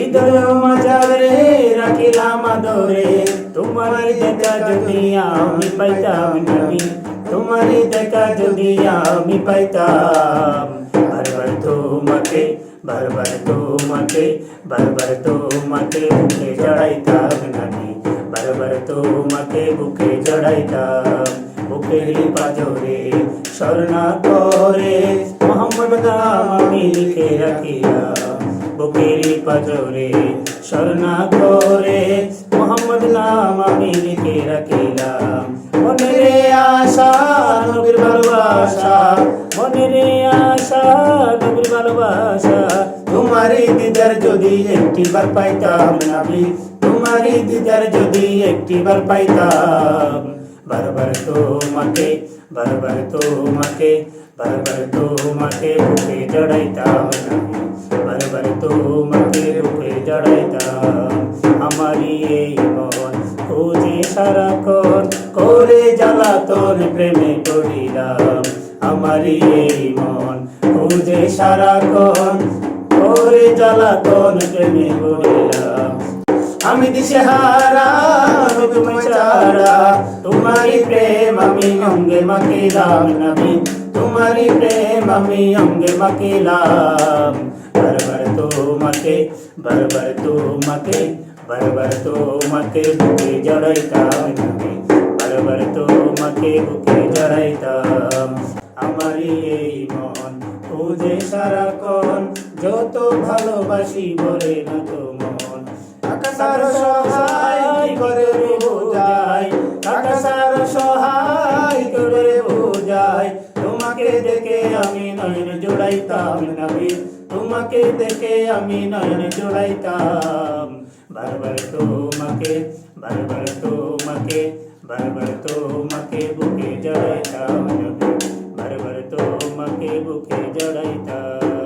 হৃদয় মাঝারে রাখিলাম আদরে, তোমারই দেখা যদি আমি পাইতাম নবী, তোমারই দেখা যদি আমি পাইতাম। বারবার তোমাকে, বারবার তোমাকে, বারবার তোমাকে বুকে জড়াইতাম নবী, বারবার তোমাকে বুকে জড়াইতাম। বুকের পাঁজরে স্মরণা করে মোহাম্মদ নাম আমি লিখে রাখিলাম, বুকের পাঁজরে স্মরণা করে মোহাম্মদ নাম আমি লিখে রাখিলাম। মনের আশা নবীর ভালোবাসা, মনের আশা নবীর ভালোবাসা, তোমারই দিদার যদি একটিবার পাইতাম নবী, তোমারই দিদার যদি একটিবার পাইতাম। বারবার তোমাকে, বারবার তোমাকে, বারবার তোমাকে বুকে জড়াইতাম নবী, বারবার তোমাকে বুকে জড়াইতাম। আমারই এই মন খুঁজে সারাক্ষণ করে জ্বালাতন প্রেমে পড়িলাম, আমারই এই মন খুঁজে সারাক্ষণ করে জ্বালাতন প্রেমে পড়িলাম। আমি দিশেহারা তুমি ছাড়া, তোমারই প্রেম আমি অঙ্গে মাখিলাম নবী, তোমারই প্রেম আমি অঙ্গে মাখিলাম। বারবার তোমাকে, বারবার তোমাকে, বারবার তোমাকে বুকে জড়াইতাম নবী, বারবার তোমাকে বুকে জড়াইতাম। আমারই এই মন খুঁজে সারাক্ষণ যত ভালোবাসি বলে না তো মন। আকাশার সহায় করে বোঝায়, আকাশার সহায় করে বোঝায়, তোমাকে দেখে আমি নয়ন জোড়াইতাম নবী, তোমাকে দেখে আমি নয়ন জোড়াইতাম। বারবার তোমাকে, বারবার তোমাকে, বারবার তোমাকে বুকে জড়াইতাম নবী, বারবার তোমাকে বুকে জড়াইতাম।